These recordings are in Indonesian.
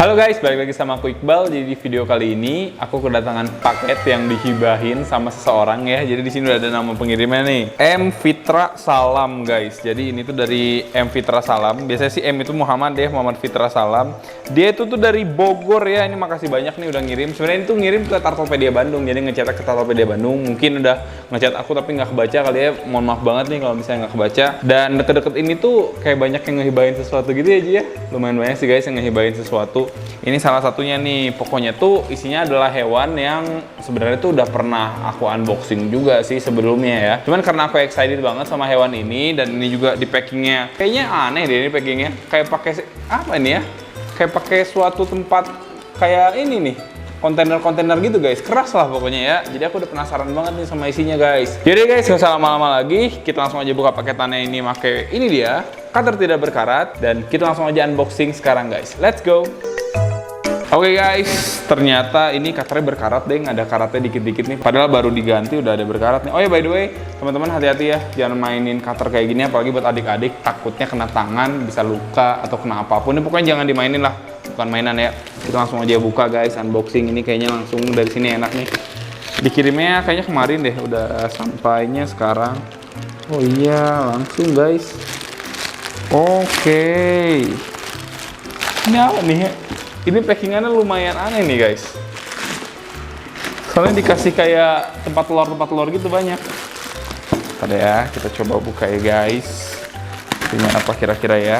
Halo guys, balik lagi sama aku Iqbal. Jadi di video kali ini aku kedatangan paket yang dihibahin sama seseorang ya. Jadi di sini udah ada nama pengirimnya nih, M Fitra Salam guys. Jadi ini tuh dari M Fitra Salam. Biasanya sih M itu Muhammad ya, Muhammad Fitra Salam. Dia itu tuh dari Bogor ya. Ini makasih banyak nih udah ngirim. Sebenarnya itu ngirim ke Tartopedia Bandung. Jadi ngecetak ke Tartopedia Bandung. Mungkin udah ngechat aku tapi nggak kebaca kali ya. Mohon maaf banget nih kalau misalnya nggak kebaca. Dan deket-deket ini tuh kayak banyak yang ngehibahin sesuatu gitu ya Ji ya. Lumayan banyak sih guys yang ngehibahin sesuatu. Ini salah satunya nih, pokoknya tuh isinya adalah hewan yang sebenarnya tuh udah pernah aku unboxing juga sih sebelumnya ya. Cuman karena aku excited banget sama hewan ini dan ini juga di packingnya kayaknya aneh deh ini packingnya. Kayak pakai apa ini ya? Kayak pakai suatu tempat kayak ini nih. Kontainer-kontainer gitu guys, keras lah pokoknya ya. Jadi aku udah penasaran banget nih sama isinya guys. Jadi guys, gak usah lama-lama lagi, kita langsung aja buka paketannya ini. Pakai ini dia, cutter tidak berkarat, dan kita langsung aja unboxing sekarang guys. Let's go. Oke guys, ternyata ini cutternya berkarat deh, ada karatnya dikit-dikit nih. Padahal baru diganti udah ada berkarat nih. Oh ya by the way, teman-teman hati-hati ya, jangan mainin cutter kayak gini, apalagi buat adik-adik. Takutnya kena tangan, bisa luka atau kena apapun. Ini pokoknya jangan dimainin lah, bukan mainan ya. Kita langsung aja buka guys, unboxing ini kayaknya langsung dari sini enak nih. Dikirimnya kayaknya kemarin deh, udah sampainya sekarang. Oh iya, langsung guys. Oke. Ini apa nih ya? Ini packingannya lumayan aneh nih guys. Soalnya dikasih kayak tempat telur gitu banyak. Ada ya, kita coba buka ya guys. Ini apa kira-kira ya?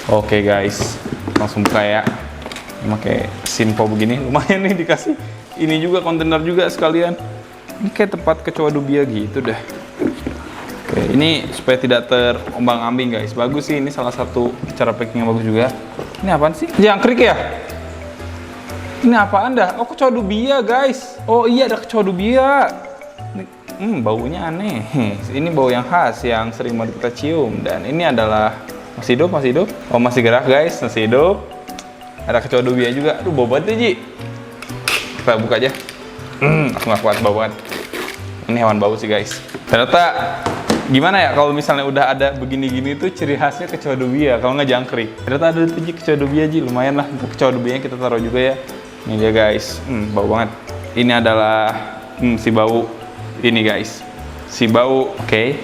Oke guys, langsung buka ya. Pakai simpo begini, lumayan nih dikasih. Ini juga kontainer juga sekalian. Ini kayak tempat kecoa dubia gitu dah. Oke, ini supaya tidak terombang-ambing guys. Bagus sih, ini salah satu cara packing yang bagus juga. Ini apaan sih? Jangkrik ya? Ini apaan dah? Oh, kecoa dubia guys. Oh iya, ada kecoa dubia. Baunya aneh. Ini bau yang khas yang sering banget kita cium. Dan ini adalah masih hidup? Oh masih gerak guys, masih hidup. Ada kecoa dubia juga. Aduh, bau banget ya Ji. Kita buka aja. Aku nggak kuat bau banget. Ini hewan bau sih guys. Ternyata gimana ya kalau misalnya udah ada begini-gini tuh ciri khasnya kecoa dubia, kalau nggak jangkrik. Ternyata ada tuh kecoa dubia Ji, lumayan lah. Kecoa dubianya kita taruh juga ya. Ini dia guys, bau banget. Ini adalah si bau ini guys, si bau. Oke.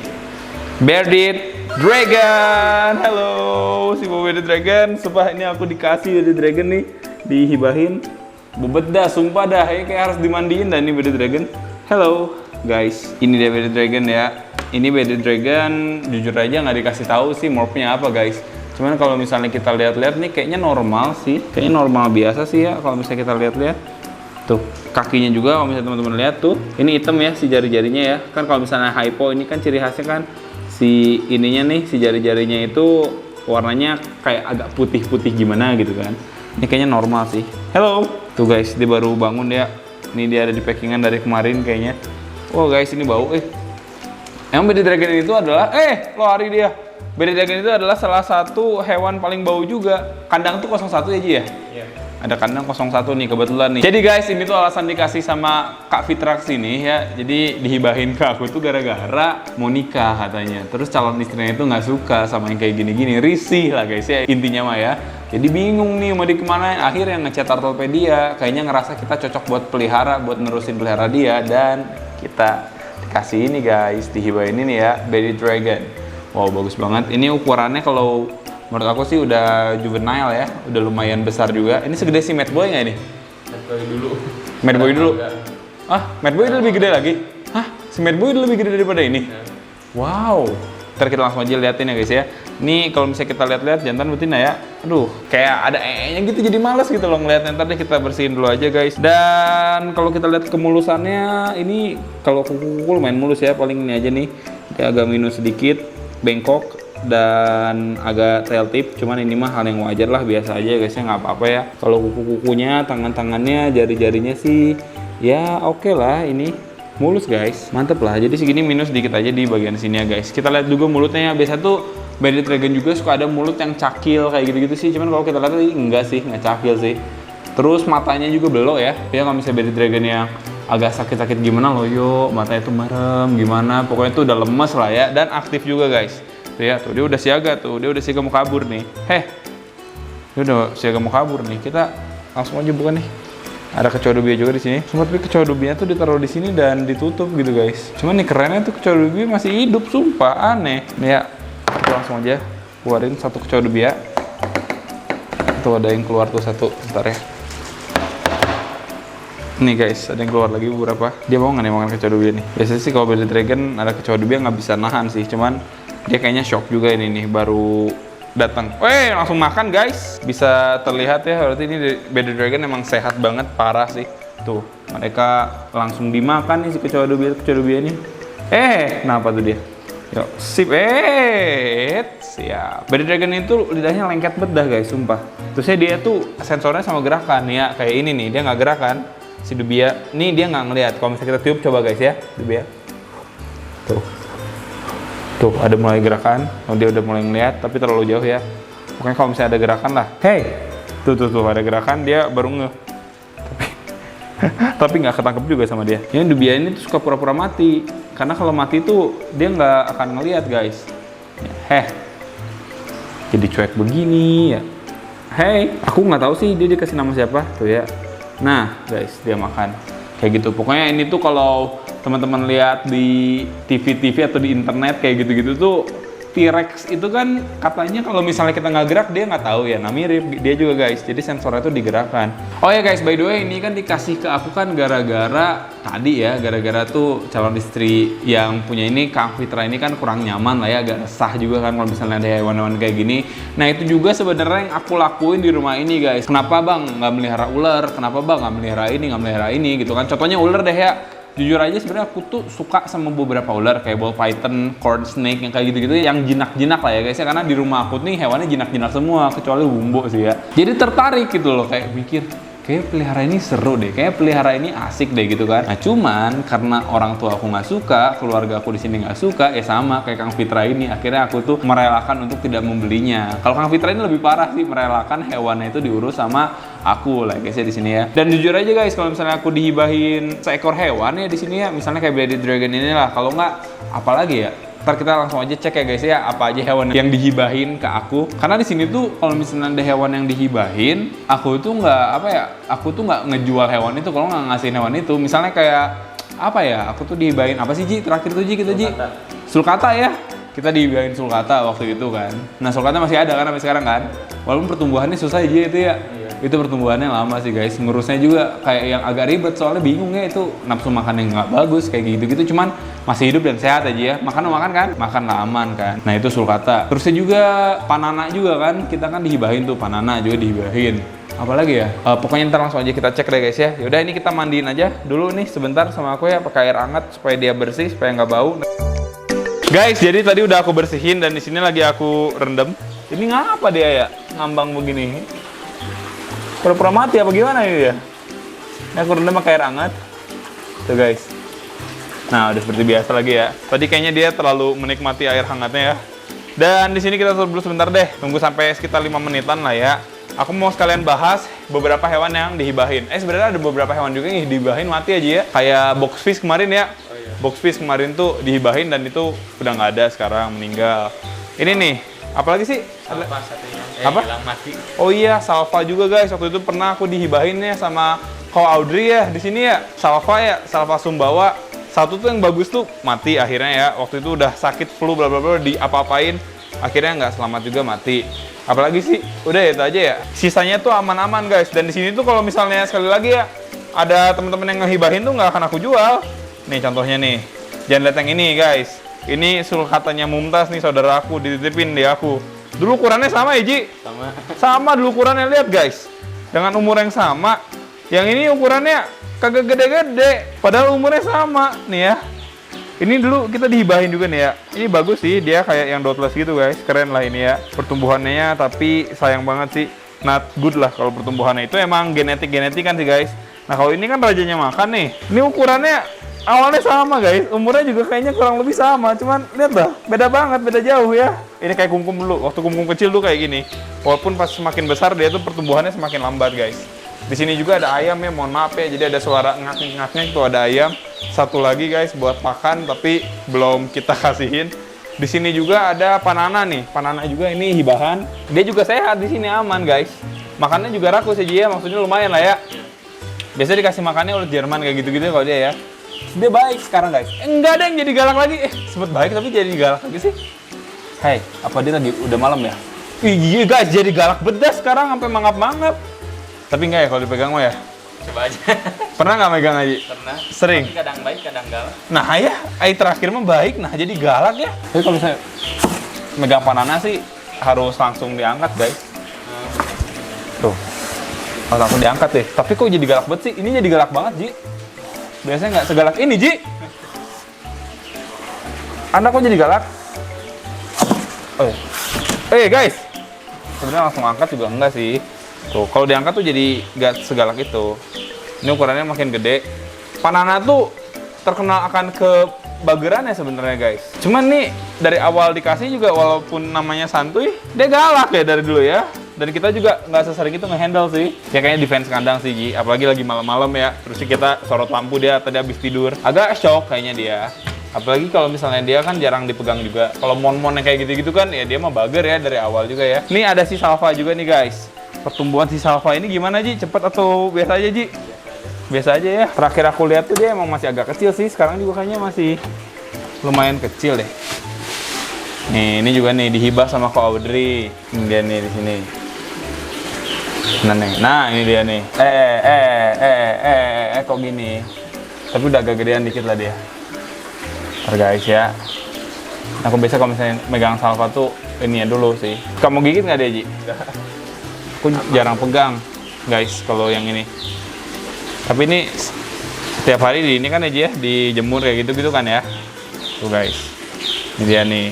Bearded Dragon. Halo, si bau Bearded Dragon. Sumpah ini aku dikasih Bearded Dragon nih, dihibahin. Bobet dah, sumpah dah. Kayak harus dimandiin dah ini Bearded Dragon. Halo guys, ini dia Bearded Dragon ya. Ini Bearded Dragon, jujur aja nggak dikasih tahu sih morphnya apa guys. Cuman kalau misalnya kita lihat-lihat nih kayaknya normal sih, kayaknya normal biasa sih ya kalau misalnya kita lihat-lihat. Tuh kakinya juga kalau misalnya teman-teman lihat tuh, ini hitam ya si jari-jarinya ya. Kan kalau misalnya hypo ini kan ciri khasnya kan si ininya nih, si jari-jarinya itu warnanya kayak agak putih-putih gimana gitu kan. Ini kayaknya normal sih. Hello, tuh guys dia baru bangun ya. Ini dia ada di packingan dari kemarin kayaknya. Oh guys ini bau Yang Bearded Dragon itu adalah, lari dia. Bearded Dragon itu adalah salah satu hewan paling bau juga. Kandang tuh 01 ya Ji ya? Iya. Ada kandang 01 nih kebetulan nih. Jadi guys, ini tuh alasan dikasih sama Kak Fitra sini ya. Jadi dihibahin ke aku tuh gara-gara mau nikah katanya. Terus calon istrinya itu nggak suka sama yang kayak gini-gini. Risih lah guys ya intinya mah ya. Jadi bingung nih mau kemana. Akhirnya ngechat Tartopedia. Kayaknya ngerasa kita cocok buat pelihara, buat nerusin pelihara dia. Dan kita kasih ini guys, dihibahin ini ya, Bearded Dragon. Wow, bagus banget. Ini ukurannya kalau menurut aku sih udah juvenile ya, udah lumayan besar juga. Ini segede si Mad Boy nggak ini? Mad Boy dulu. Mad Boy dulu? Mad Boy udah lebih gede lagi? Si Mad Boy udah lebih gede daripada ini? Ya. Wow. Ntar kita langsung aja liatin ya guys ya. Ini kalau misalnya kita lihat-lihat jantan betina ya. Aduh, kayak ada nya gitu jadi males gitu loh ngeliatnya. Ntar deh kita bersihin dulu aja guys. Dan kalau kita lihat kemulusannya, ini kalau kuku lumayan mulus ya. Paling ini aja nih, kayak agak minus sedikit, bengkok dan agak tail tip. Cuman ini mah hal yang wajar lah, biasa aja guys ya, nggak apa-apa ya. Kalau kuku-kukunya, tangan-tangannya, jari-jarinya sih ya oke lah ini. Mulus guys, mantep lah. Jadi segini minus dikit aja di bagian sini ya guys. Kita lihat juga mulutnya ya. Biasa tuh Bearded Dragon juga suka ada mulut yang cakil kayak gitu-gitu sih. Cuman kalau kita lihat enggak sih, nggak cakil sih. Terus matanya juga belok ya. Ya kalau misalnya Bearded Dragon yang agak sakit-sakit gimana loh yo, matanya tuh merem gimana. Pokoknya tuh udah lemes lah ya. Dan aktif juga guys. Tuh ya, tuh dia udah siaga tuh. Dia udah siaga mau kabur nih. Dia udah siaga mau kabur nih. Kita langsung aja buka nih. Ada kecoa dubia juga di sini. Cuma tapi kecoa dubianya tuh ditaruh di sini dan ditutup gitu guys. Cuman nih kerennya tuh kecoa dubia masih hidup, sumpah aneh. Nih ya, kita langsung aja keluarin satu kecoa dubia. Tuh ada yang keluar tuh satu, bentar ya. Nih guys, ada yang keluar lagi beberapa. Dia mau nggak nih makan kecoa dubia nih? Biasanya sih kalau Bearded Dragon ada kecoa dubia nggak bisa nahan sih. Cuman dia kayaknya shock juga ini nih, baru datang. Weh, langsung makan guys. Bisa terlihat ya, berarti ini Bearded Dragon emang sehat banget, parah sih. Tuh, mereka langsung dimakan nih si kecoa dubia ini. Kenapa tuh dia? Yuk, sip, siap. Bearded Dragon itu lidahnya lengket banget dah guys, sumpah. Terusnya dia tuh sensornya sama gerakan ya, kayak ini nih, dia nggak gerakan. Si dubia, nih dia nggak ngelihat. Kalau misalnya kita tiup, coba guys ya, dubia. Tuh, ada mulai gerakan. Oh, dia udah mulai ngeliat, tapi terlalu jauh ya. Pokoknya kalau misalnya ada gerakan lah. Tuh, ada gerakan, dia baru ngeh. Tapi nggak ketangkep juga sama dia. Ini dubia ini tuh suka pura-pura mati. Karena kalau mati tuh, dia nggak akan ngeliat guys. Jadi cuek begini ya. Aku nggak tahu sih dia dikasih nama siapa. Tuh ya. Nah, guys, dia makan. Kayak gitu. Pokoknya ini tuh kalau teman-teman lihat di TV-TV atau di internet kayak gitu-gitu tuh T-Rex itu kan katanya kalau misalnya kita nggak gerak dia nggak tahu ya. Nah mirip dia juga guys. Jadi sensornya tuh digerakkan. Oh ya guys, by the way ini kan dikasih ke aku kan gara-gara tadi ya, gara-gara tuh calon istri yang punya ini Kang Fitra ini kan kurang nyaman lah ya, agak resah juga kan kalau misalnya ada hewan-hewan kayak gini. Nah itu juga sebenarnya yang aku lakuin di rumah ini guys. Kenapa bang nggak melihara ular? Kenapa bang nggak melihara ini gitu kan? Contohnya ular deh ya. Jujur aja sebenarnya aku tuh suka sama beberapa ular kayak ball python, corn snake yang kayak gitu-gitu yang jinak-jinak lah ya guys ya, karena di rumah aku nih hewannya jinak-jinak semua kecuali Bumbo sih ya. Jadi tertarik gitu loh, kayak mikir kayak pelihara ini seru deh, kayak pelihara ini asik deh gitu kan. Nah cuman karena orang tua aku nggak suka, keluarga aku di sini nggak suka, ya sama kayak Kang Fitra ini, akhirnya aku tuh merelakan untuk tidak membelinya. Kalau Kang Fitra ini lebih parah sih, merelakan hewannya itu diurus sama aku lah guys ya di sini ya. Dan jujur aja guys, kalau misalnya aku dihibahin seekor hewan ya di sini ya, misalnya kayak Bearded Dragon ini lah, kalau nggak apalagi ya. Ntar kita langsung aja cek ya guys ya, apa aja hewan yang dihibahin ke aku. Karena di sini tuh kalau misalnya ada hewan yang dihibahin, aku tuh nggak ngejual hewan itu kalau nggak ngasihin hewan itu. Misalnya kayak apa ya, aku tuh dihibahin apa sih Ji? Terakhir tuh Ji kita Ji? Sulcata ya. Kita dihibahin sulcata waktu itu kan. Nah sulcata masih ada kan sampai sekarang kan. Walaupun pertumbuhannya susah aja itu ya. Itu pertumbuhannya lama sih guys, ngurusnya juga kayak yang agak ribet soalnya bingung ya, itu nafsu makan yang nggak bagus kayak gitu-gitu, cuman masih hidup dan sehat aja ya. Makan kan, makan lah aman kan. Nah itu sulcata. Terusnya juga panana juga kan, kita kan dihibahin tuh, panana juga dihibahin. Apalagi ya, pokoknya ntar langsung aja kita cek deh guys ya. Yaudah ini kita mandiin aja dulu nih sebentar sama aku ya, pakai air hangat supaya dia bersih, supaya nggak bau. Guys, jadi tadi udah aku bersihin dan di sini lagi aku rendam. Ini ngapa dia ya ngambang begini? Pura-pura mati apa gimana ini dia? Ini aku rendam pakai air hangat. Tuh guys. Nah, udah seperti biasa lagi ya. Tadi kayaknya dia terlalu menikmati air hangatnya ya. Dan di sini kita tunggu dulu sebentar deh. Tunggu sampai sekitar 5 menitan lah ya. Aku mau sekalian bahas beberapa hewan yang dihibahin. Sebenarnya ada beberapa hewan juga yang dihibahin mati aja ya. Kayak boxfish kemarin ya. Boxfish kemarin tuh dihibahin dan itu udah nggak ada sekarang, meninggal. Ini nih, apalagi sih? Salva satunya. Apa? Hilang mati. Oh iya, salva juga guys. Waktu itu pernah aku dihibahinnya sama Ko Audrey ya di sini ya. Salva ya, salva Sumbawa. Satu tuh yang bagus tuh mati akhirnya ya. Waktu itu udah sakit flu bla bla bla, diapa-apain. Akhirnya nggak selamat juga, mati. Apalagi sih? Udah itu aja ya. Sisanya tuh aman-aman guys. Dan di sini tuh kalau misalnya sekali lagi ya ada teman-teman yang ngehibahin tuh nggak akan aku jual. Nih contohnya nih. Jangan lihat yang ini guys. Ini sulcatanya Mumtaz nih, saudara aku, dititipin di aku. Dulu ukurannya sama ya Ji? Sama dulu ukurannya, lihat guys. Dengan umur yang sama. Yang ini ukurannya kagak gede-gede. Padahal umurnya sama nih ya. Ini dulu kita dihibahin juga nih ya. Ini bagus sih, dia kayak yang dotless gitu guys. Keren lah ini ya. Pertumbuhannya tapi sayang banget sih. Not good lah kalau pertumbuhannya. Itu emang genetik kan sih guys. Nah kalau ini kan rajanya makan nih. Ini ukurannya awalnya sama guys, umurnya juga kayaknya kurang lebih sama, cuman lihat dah, beda banget, beda jauh ya. Ini kayak kumkum dulu, waktu kumkum kecil tuh kayak gini. Walaupun pas semakin besar dia tuh pertumbuhannya semakin lambat guys. Di sini juga ada ayam ya, mohon maaf ya, jadi ada suara ngak-ngaknya itu ada ayam. Satu lagi guys buat pakan tapi belum kita kasihin. Di sini juga ada Panana nih. Panana juga ini hibahan. Dia juga sehat di sini, aman guys. Makannya juga rakus ya Ji ya, maksudnya lumayan lah ya. Biasa dikasih makannya ulet Jerman kayak gitu-gitu kalau dia ya. Dia baik sekarang guys. Enggak ada yang jadi galak lagi. Sempet baik tapi jadi galak lagi sih. Hai, apa dia lagi udah malam ya? Iya guys, jadi galak bedas sekarang sampai mangap-mangap. Tapi enggak ya kalau dipegang mah ya? Coba aja. Pernah nggak megang Aji? Pernah. Sering? Tapi kadang baik, kadang galak. Nah ya, air terakhir mah baik, nah jadi galak ya. Tapi kalau misalnya megang Panana sih harus langsung diangkat guys. Tuh, harus langsung diangkat deh. Tapi kok jadi galak banget sih? Ini jadi galak banget Ji. Biasanya nggak segalak ini Ji. Anda kok jadi galak? Oh, guys, sebenarnya langsung angkat juga enggak sih. Tuh, kalau diangkat tuh jadi nggak segalak itu. Ini ukurannya makin gede. Panana tuh terkenal akan kebagerannya sebenarnya guys. Cuman nih dari awal dikasih juga walaupun namanya santuy, dia galak ya dari dulu ya. Dan kita juga nggak sesering itu ngehandle sih. Ya kayaknya defense kandang sih Ji. Apalagi lagi malam-malam ya. Terus kita sorot lampu dia tadi habis tidur. Agak shock kayaknya dia. Apalagi kalau misalnya dia kan jarang dipegang juga. Kalau mon-mon yang kayak gitu-gitu kan ya dia mah bager ya dari awal juga ya. Nih ada si Salva juga nih guys. Pertumbuhan si Salva ini gimana Ji? Cepet atau biasa aja Ji? Biasa aja ya. Terakhir aku lihat tuh dia emang masih agak kecil sih. Sekarang juga kayaknya masih lumayan kecil deh. Nih, ini juga nih dihibah sama Ko Audrey. Ini dia nih di sini. Nah ini dia nih. Kok gini? Tapi udah agak gedean dikit lah dia. Ntar guys ya. Aku biasa kalau misalnya megang Salva tuh ini ya dulu sih. Kamu gigit nggak dia Ji? Aku jarang pegang guys kalau yang ini. Tapi ini setiap hari di ini kan aja ya, dijemur kayak gitu-gitu kan ya. Tuh guys. Ini dia nih.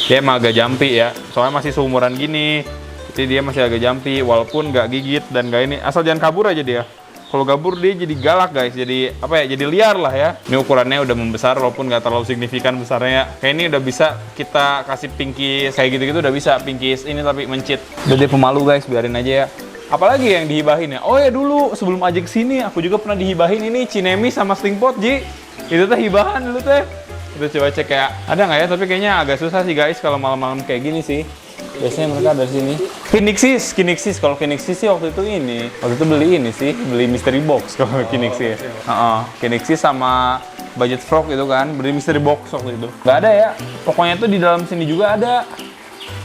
Dia emang agak jampi ya. Soalnya masih seumuran gini. Jadi dia masih agak jampi walaupun nggak gigit dan nggak ini. Asal jangan kabur aja dia. Kalau kabur dia jadi galak guys. Jadi apa ya? Jadi liar lah ya. Ini ukurannya udah membesar walaupun nggak terlalu signifikan besarnya ya. Kayak ini udah bisa kita kasih pinkies kayak gitu-gitu udah bisa pinkies ini tapi mencit. Udah dia pemalu guys, biarin aja ya. Apalagi yang dihibahin ya? Oh ya dulu sebelum Aji kesini aku juga pernah dihibahin ini Cinemi sama Stingpot Ji. Itu teh hibahan dulu teh. Itu coba cek kayak ada nggak ya? Tapi kayaknya agak susah sih guys kalau malam-malam kayak gini sih. Biasanya mereka dari sini. Kinexis. Kalau Kinexis sih waktu itu ini. Waktu itu beli ini sih, beli mystery box kalau Kinexis. Kinexis sama Budget Frog itu kan, beli mystery box waktu itu. Nggak ada ya. Pokoknya tuh di dalam sini juga ada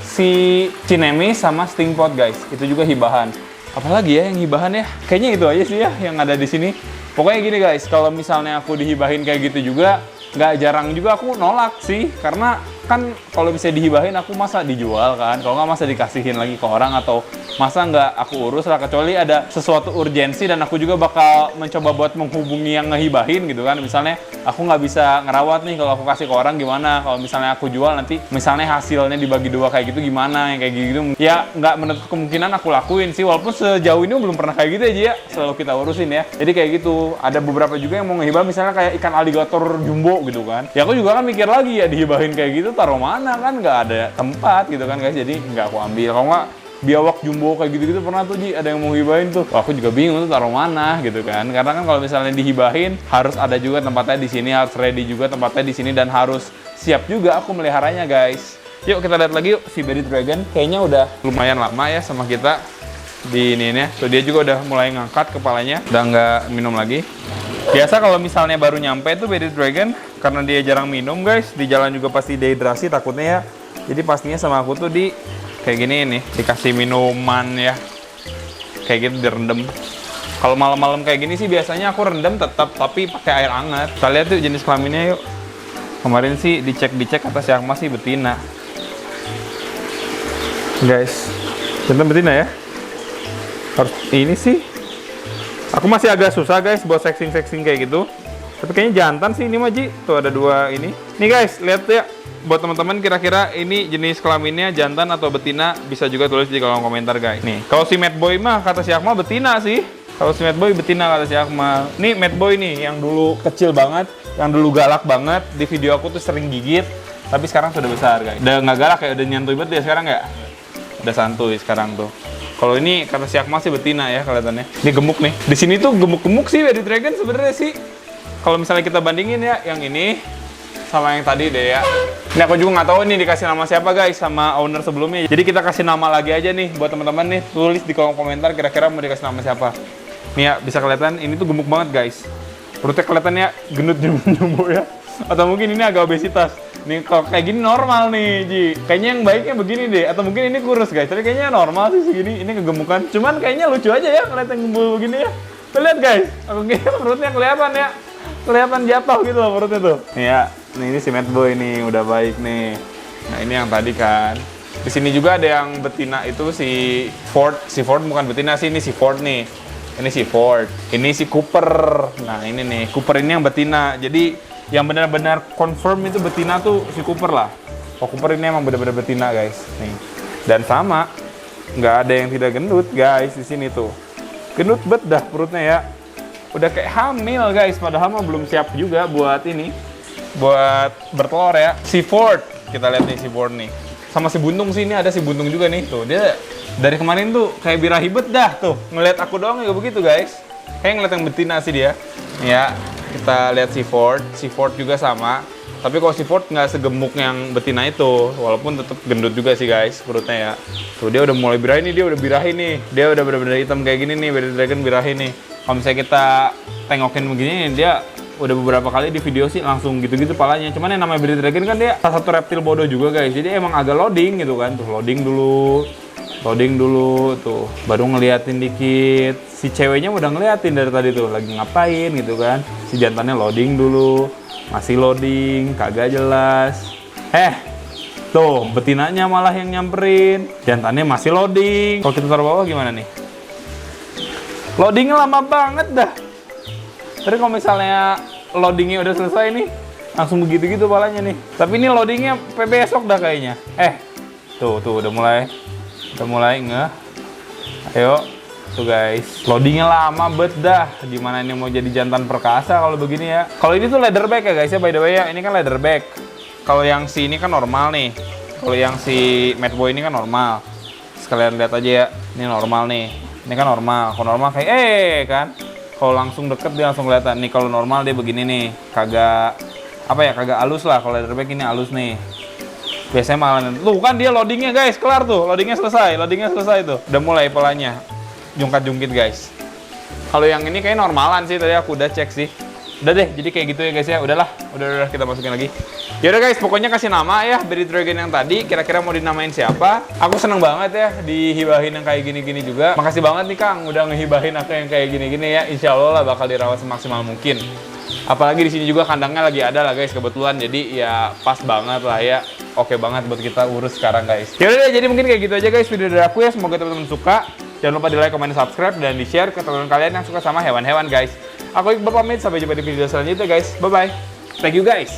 si Cinemi sama Stingpot guys. Itu juga hibahan. Apalagi ya yang hibahan ya? Kayaknya itu aja sih ya yang ada di sini. Pokoknya gini guys, kalau misalnya aku dihibahin kayak gitu juga, nggak jarang juga aku nolak sih. Karena kan kalau bisa dihibahin aku masa dijual kan, kalau nggak masa dikasihin lagi ke orang atau masa nggak aku urus lah, kecuali ada sesuatu urgensi dan aku juga bakal mencoba buat menghubungi yang ngehibahin gitu kan. Misalnya aku nggak bisa ngerawat nih, kalau aku kasih ke orang gimana, kalau misalnya aku jual nanti misalnya hasilnya dibagi dua kayak gitu gimana, yang kayak gitu ya nggak menutup kemungkinan aku lakuin sih, walaupun sejauh ini belum pernah kayak gitu aja ya, selalu kita urusin ya. Jadi kayak gitu, ada beberapa juga yang mau ngehibah misalnya kayak ikan aligator jumbo gitu kan, ya aku juga kan mikir lagi ya dihibahin kayak gitu taruh mana kan, nggak ada tempat gitu kan guys, jadi nggak aku ambil. Kalau nggak biawak jumbo kayak gitu-gitu pernah tuh Ji, ada yang mau hibahin tuh. Wah, aku juga bingung tuh taruh mana gitu kan, karena kan kalau misalnya dihibahin harus ada juga tempatnya di sini, harus ready juga tempatnya di sini dan harus siap juga aku meliharanya guys. Yuk kita lihat lagi yuk si Bearded Dragon, kayaknya udah lumayan lama ya sama kita di ini ya. Tuh dia juga udah mulai ngangkat kepalanya, udah nggak minum lagi. Biasa kalau misalnya baru nyampe tuh Bearded Dragon, karena dia jarang minum guys, di jalan juga pasti dehidrasi takutnya ya. Jadi pastinya sama aku tuh di kayak gini nih, dikasih minuman ya, kayak gitu direndam. Kalau malam-malam kayak gini sih biasanya aku rendam tetap, tapi pakai air hangat. Kita lihat tuh jenis kelaminnya yuk. Kemarin sih dicek kata si Akma sih betina. Guys, jantan betina ya. Harus ini sih. Aku masih agak susah guys buat sexing kayak gitu. Tapi kayaknya jantan sih ini mah Ji. Tuh ada dua ini. Nih guys, lihat ya. Buat teman-teman kira-kira ini jenis kelaminnya jantan atau betina, bisa juga tulis di kolom komentar guys. Nih, kalau si Mad Boy mah kata si Akma betina sih. Kalau si Mad Boy betina kata si Akma. Nih Mad Boy nih yang dulu kecil banget, yang dulu galak banget, di video aku tuh sering gigit, tapi sekarang sudah besar guys. Udah nggak galak ya, udah nyantuy banget ya sekarang ya. Udah santuy sekarang tuh. Kalau ini kata si Akma sih betina ya kelihatannya. Ini gemuk nih. Di sini tuh gemuk-gemuk sih Bearded Dragon sebenarnya sih. Kalau misalnya kita bandingin ya, yang ini sama yang tadi deh ya. Ini aku juga nggak tahu nih dikasih nama siapa guys sama owner sebelumnya. Jadi kita kasih nama lagi aja nih buat teman-teman nih. Tulis di kolom komentar kira-kira mau dikasih nama siapa. Nih ya, bisa kelihatan ini tuh gemuk banget guys. Perutnya kelihatannya gendut jumbo ya. Atau mungkin ini agak obesitas. Nih kalau kayak gini normal nih Ji. Kayaknya yang baiknya begini deh. Atau mungkin ini kurus guys. Tapi kayaknya normal sih segini. Ini kegemukan. Cuman kayaknya lucu aja ya kelihatan gembul begini ya. Tuh lihat guys. Aku kira perutnya kelihatan ya. Kelihatan jatuh gitu loh perutnya tuh. Nih ya. Nih ini si Mad Boy nih udah baik nih. Nah ini yang tadi kan. Di sini juga ada yang betina itu si Ford. Si Ford bukan betina sih, ini si Ford nih. Ini si Ford. Ini si Cooper. Nah ini nih Cooper ini yang betina. Jadi yang benar-benar confirm itu betina tuh si Cooper lah. Oh Cooper ini emang benar-benar betina guys. Nih. Dan sama, nggak ada yang tidak gendut guys di sini tuh. Gendut bet dah perutnya ya. Udah kayak hamil guys. Padahal mah belum siap juga buat ini. Buat bertelur ya. Si Ford, kita lihat nih si Ford nih. Sama si Buntung sih, ini ada si Buntung juga nih. Tuh, dia dari kemarin tuh kayak birahi bet dah tuh. Ngeliat aku doang ya begitu guys. Kayak ngeliat yang betina sih dia. Ya, kita lihat si Ford. Si Ford juga sama. Tapi kalau si Ford nggak segemuk yang betina itu. Walaupun tetap gendut juga sih guys perutnya ya. Tuh, dia udah mulai birahi nih, dia udah birahi nih. Dia udah bener-bener hitam kayak gini nih, Bearded Dragon birahi nih. Kalau misalnya kita tengokin begini, dia udah beberapa kali di video sih langsung gitu-gitu palanya. Cuman yang namanya Bearded Dragon kan dia salah satu reptil bodoh juga guys. Jadi emang agak loading gitu kan. Tuh loading dulu tuh. Baru ngeliatin dikit. Si ceweknya udah ngeliatin dari tadi tuh lagi ngapain gitu kan. Si jantannya loading dulu. Masih loading, kagak jelas. Tuh betinanya malah yang nyamperin. Jantannya masih loading. Kalau kita taruh bawah gimana nih? Loadingnya lama banget dah. Tapi kalau misalnya loadingnya udah selesai nih, langsung begitu-gitu palanya nih. Tapi ini loadingnya besok dah kayaknya. Tuh udah mulai ngeh. Ayo, tuh guys. Loadingnya lama bet dah. Gimana ini mau jadi jantan perkasa kalau begini ya? Kalau ini tuh leatherback ya guys ya, by the way ya. Ini kan leatherback. Kalau yang si ini kan normal nih. Kalau yang si Mad Boy ini kan normal. Sekalian lihat aja ya. Ini normal nih. Ini kan normal. Kalau normal kayak kan. Kalau langsung deket dia langsung kelihatan. Nih kalau normal dia begini nih, kagak halus lah. Kalau leatherback ini halus nih. Biasanya malah tuh kan dia loadingnya guys, kelar tuh. Loadingnya selesai tuh. Udah mulai polanya jungkat-jungkit guys. Kalau yang ini kayak normalan sih, tadi aku udah cek sih. Udah deh, jadi kayak gitu ya guys ya. Udah kita masukin lagi. Yaudah guys, pokoknya kasih nama ya Bearded Dragon yang tadi. Kira-kira mau dinamain siapa? Aku seneng banget ya dihibahin yang kayak gini-gini juga. Makasih banget nih Kang, udah ngehibahin aku yang kayak gini-gini ya. Insya Allah lah bakal dirawat semaksimal mungkin. Apalagi di sini juga kandangnya lagi ada lah guys kebetulan. Jadi ya pas banget lah ya. Oke banget buat kita urus sekarang guys. Yaudah deh, jadi mungkin kayak gitu aja guys video dari aku ya. Semoga teman-teman suka. Jangan lupa di like, komen, subscribe, dan di share ke teman-teman kalian yang suka sama hewan-hewan guys. Aku Iqbal pamit, sampai jumpa di video selanjutnya guys. Bye-bye. Thank you guys.